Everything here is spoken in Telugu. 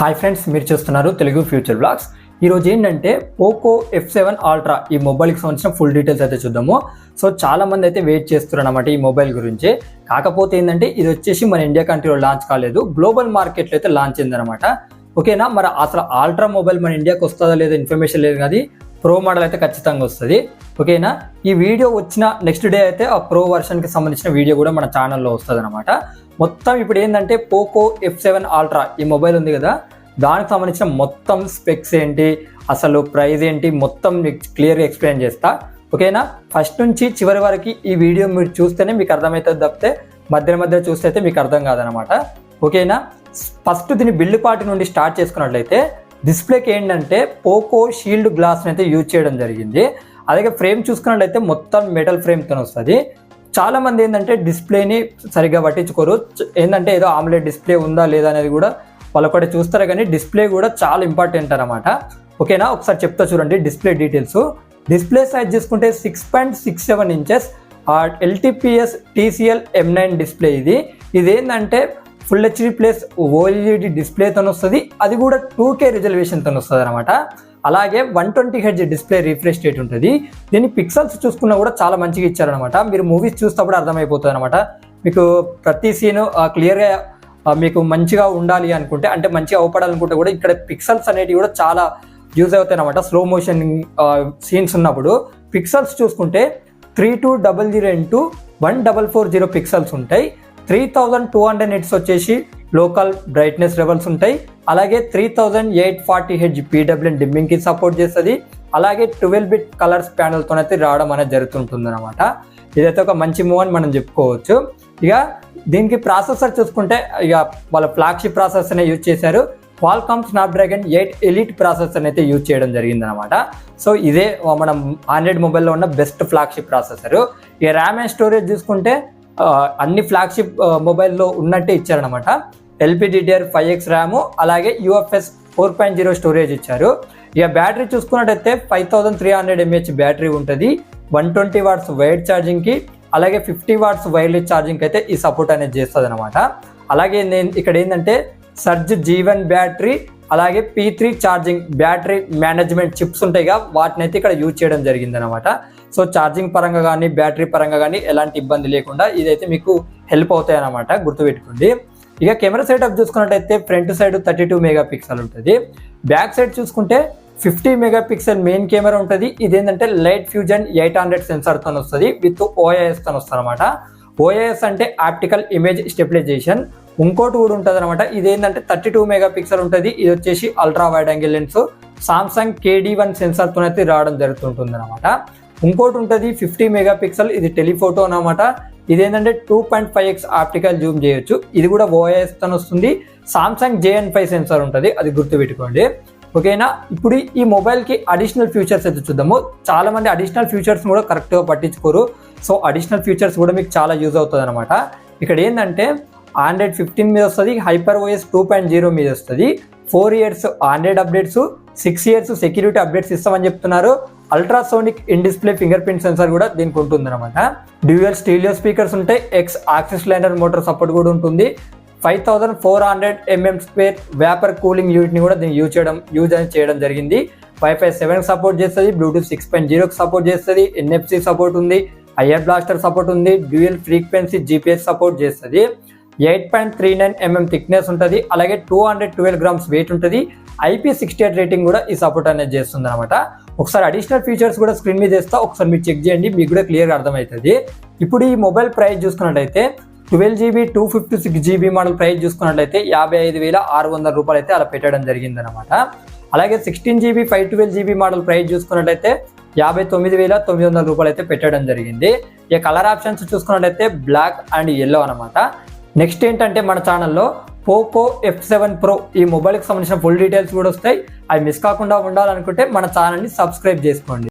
హాయ్ ఫ్రెండ్స్, మీరు చూస్తున్నారు తెలుగు ఫ్యూచర్ బ్లాగ్స్. ఈరోజు ఏంటంటే పోకో F7 అల్ట్రా ఈ మొబైల్కి సంబంధించిన ఫుల్ డీటెయిల్స్ అయితే చూద్దాము. సో చాలా మంది అయితే వెయిట్ చేస్తున్నారు అన్నమాట ఈ మొబైల్ గురించి. కాకపోతే ఏంటంటే ఇది వచ్చేసి మన ఇండియా కంట్రీలో లాంచ్ కాలేదు, గ్లోబల్ మార్కెట్లో అయితే లాంచ్ అయిందనమాట. ఓకేనా, మరి అసలు అల్ట్రా మొబైల్ మన ఇండియాకి వస్తుందా లేదా ఇన్ఫర్మేషన్ లేదు, కానీ ప్రో మోడల్ అయితే ఖచ్చితంగా వస్తుంది. ఓకేనా, ఈ వీడియో వచ్చిన నెక్స్ట్ డే అయితే ఆ ప్రో వర్షన్కి సంబంధించిన వీడియో కూడా మన ఛానల్లో వస్తుంది అనమాట. మొత్తం ఇప్పుడు ఏంటంటే పోకో F7 అల్ట్రా ఈ మొబైల్ ఉంది కదా, దానికి సంబంధించిన మొత్తం స్పెక్స్ ఏంటి, అసలు ప్రైస్ ఏంటి, మొత్తం క్లియర్గా ఎక్స్ప్లెయిన్ చేస్తా. ఓకేనా, ఫస్ట్ నుంచి చివరి వరకు ఈ వీడియో మీరు చూస్తేనే మీకు అర్థమవుతుంది, తప్పితే మధ్య చూస్తే అయితే మీకు అర్థం కాదనమాట. ఓకేనా, ఫస్ట్ దీని బిల్డ్ పార్ట్ నుండి స్టార్ట్ చేసుకున్నట్లయితే డిస్ప్లేకి ఏంటంటే పోకో షీల్డ్ గ్లాస్ని అయితే యూజ్ చేయడం జరిగింది. అలాగే ఫ్రేమ్ చూసుకున్నట్లయితే మొత్తం మెటల్ ఫ్రేమ్తో వస్తుంది. చాలా మంది ఏంటంటే డిస్ప్లేని సరిగ్గా పట్టించుకోరు, ఏంటంటే ఏదో ఆమ్లెట్ డిస్ప్లే ఉందా లేదా అనేది కూడా వాళ్ళు ఒకటి చూస్తారు, కానీ డిస్ప్లే కూడా చాలా ఇంపార్టెంట్ అనమాట. ఓకేనా, ఒకసారి చెప్తా చూడండి డిస్ప్లే డీటెయిల్స్. డిస్ప్లే సైజ్ చూసుకుంటే 6.67 inches LTPS TCL M9 display. ఇది ఏంటంటే ఫుల్ HD ప్లస్ OLED డిస్ప్లేతో వస్తుంది, అది కూడా 2K రిజల్యూషన్తో వస్తుంది అనమాట. అలాగే 120Hz డిస్ప్లే రిఫ్రెష్ రేట్ ఉంటుంది. దీని పిక్సెల్స్ చూసుకున్నా కూడా చాలా మంచిగా ఇచ్చారనమాట. మీరు మూవీస్ చూసినప్పుడు అర్థమైపోతుంది అనమాట. మీకు ప్రతి సీను క్లియర్గా మీకు మంచిగా ఉండాలి అనుకుంటే, అంటే మంచిగా అవపడాలనుకుంటే కూడా ఇక్కడ పిక్సెల్స్ అనేటివి కూడా చాలా యూజ్ అవుతాయి అనమాట. స్లో మోషన్ సీన్స్ ఉన్నప్పుడు పిక్సెల్స్ చూసుకుంటే 3200 into 1440 పిక్సెల్స్ ఉంటాయి. 3200 నిట్స్ వచ్చేసి లోకల్ బ్రైట్నెస్ లెవెల్స్ ఉంటాయి. అలాగే 3840Hz PWM డిమ్మింగ్కి సపోర్ట్ చేస్తుంది. అలాగే 12-bit కలర్స్ ప్యానల్తో అయితే రావడం అనేది జరుగుతుంటుంది అనమాట. ఇదైతే ఒక మంచి మూవ్ అని మనం చెప్పుకోవచ్చు. ఇక దీనికి ప్రాసెసర్ చూసుకుంటే ఇక వాళ్ళ ఫ్లాగ్షిప్ ప్రాసెసర్నే యూజ్ చేశారు. క్వాల్కామ్ స్నాప్డ్రాగన్ 8 ఎలీట్ ప్రాసెసర్ అయితే యూజ్ చేయడం జరిగింది అనమాట. సో ఇదే మనం ఆండ్రాయిడ్ మొబైల్లో ఉన్న బెస్ట్ ఫ్లాగ్షిప్ ప్రాసెసర్. ఇక ర్యామ్ అండ్ స్టోరేజ్ చూసుకుంటే అన్ని ఫ్లాగ్షిప్ మొబైల్లో ఉన్నట్టే ఇచ్చారనమాట. LPDDR5X ర్యామ్, అలాగే UFS 4.0 స్టోరేజ్ ఇచ్చారు. ఇక బ్యాటరీ చూసుకున్నట్టయితే 5300 mAh బ్యాటరీ ఉంటుంది. 120 వాట్స్ వైడ్ ఛార్జింగ్కి, అలాగే 50 వాట్స్ వైర్లెస్ ఛార్జింగ్కి అయితే ఈ సపోర్ట్ అనేది చేస్తుంది అనమాట. అలాగే ఇక్కడ ఏంటంటే సర్జ్ G1 బ్యాటరీ, అలాగే P3 charging battery management chips ఉంటాయిగా, వాటిని అయితే ఇక్కడ యూజ్ చేయడం జరిగింది అనమాట. సో ఛార్జింగ్ పరంగా కానీ బ్యాటరీ పరంగా కానీ ఎలాంటి ఇబ్బంది లేకుండా ఇదైతే మీకు హెల్ప్ అవుతాయి అన్నమాట, గుర్తుపెట్టుకోండి. ఇక కెమెరా సెటప్ చూసుకున్నట్టయితే ఫ్రంట్ సైడ్ 32 మెగాపిక్సెల్ ఉంటుంది. బ్యాక్ సైడ్ చూసుకుంటే 50 మెగాపిక్సెల్ మెయిన్ కెమెరా ఉంటుంది. ఇదేంటంటే లైట్ ఫ్యూజన్ 800 సెన్సార్తో వస్తుంది, విత్ OIS తో వస్తుంది అనమాట. OIS అంటే ఆప్టికల్ ఇమేజ్ స్టెబిలైజేషన్. ఇంకోటి కూడా ఉంటుంది అనమాట. ఇదేంటంటే 32 మెగాపిక్సెల్ ఉంటుంది. ఇది వచ్చేసి ultra wide angle lens, Samsung KD1 సెన్సార్తో అయితే రావడం జరుగుతుంటుంది అనమాట. ఇంకోటి ఉంటుంది 50 మెగాపిక్సెల్, ఇది టెలిఫోటో అనమాట. ఇదేంటంటే 2.5x ఆప్టికల్ జూమ్ చేయొచ్చు. ఇది కూడా OIS తో వస్తుంది. సామ్సంగ్ JN5 సెన్సార్ ఉంటుంది, అది గుర్తుపెట్టుకోండి. ఓకేనా, ఇప్పుడు ఈ మొబైల్కి అడిషనల్ ఫీచర్స్ అయితే చూద్దాము. చాలా మంది అడిషనల్ ఫీచర్స్ కూడా కరెక్ట్గా పట్టించుకోరు. సో అడిషనల్ ఫీచర్స్ కూడా మీకు చాలా యూజ్ అవుతుంది అనమాట. ఇక్కడ ఏంటంటే ఆండ్రాయిడ్ 15 మీద వస్తుంది, HyperOS 2.0 మీద వస్తుంది. 4 years Android updates, 6 years security updates ఇస్తామని చెప్తున్నారు. Ultrasonic in display finger print censor కూడా దీనికి ఉంటుంది అనమాట. డ్యూయల్ స్టీరియో స్పీకర్స్ ఉంటాయి. యాక్సిస్ లైనర్ మోటార్ సపోర్ట్ కూడా ఉంటుంది. 5400 mm² వేపర్ కూలింగ్ యూనిట్ని కూడా దీన్ని యూజ్ చేయడం జరిగింది. Wi-Fi 7 సపోర్ట్ చేస్తుంది, Bluetooth 6.0 సపోర్ట్ చేస్తుంది, NFC సపోర్ట్ ఉంది, ఐఆర్ బ్లాస్టర్ సపోర్ట్ ఉంది, డ్యూయల్ ఫ్రీక్వెన్సీ GPS సపోర్ట్ చేస్తుంది. 8.39 mm థిక్నెస్ ఉంటుంది. అలాగే 212 grams వెయిట్ ఉంటుంది. IP68 రేటింగ్ కూడా ఈ సపోర్ట్ అనేది చేస్తుంది అనమాట. ఒకసారి అడిషనల్ ఫీచర్స్ కూడా స్క్రీన్ మీద వేస్తా, ఒకసారి మీరు చెక్ చేయండి, మీకు కూడా క్లియర్గా అర్థమవుతుంది. ఇప్పుడు ఈ మొబైల్ ప్రైస్ చూసుకున్నట్టయితే 12GB 256GB మోడల్ ప్రైస్ చూసుకున్నట్లయితే 55,600 రూపాయలు అయితే అలా పెట్టడం జరిగింది అనమాట. అలాగే 16GB 512GB మోడల్ ప్రైస్ చూసుకున్నట్లయితే 59,900 రూపాయలు అయితే పెట్టడం జరిగింది. ఈ కలర్ ఆప్షన్స్ చూసుకున్నట్లయితే బ్లాక్ అండ్ ఎల్లో అనమాట. నెక్స్ట్ ఏంటంటే మన ఛానల్లో పోకో F7 Pro ఈ మొబైల్కి సంబంధించిన ఫుల్ డీటెయిల్స్ కూడా వస్తాయి. అవి మిస్ కాకుండా ఉండాలనుకుంటే మన ఛానల్ని సబ్స్క్రైబ్ చేసుకోండి.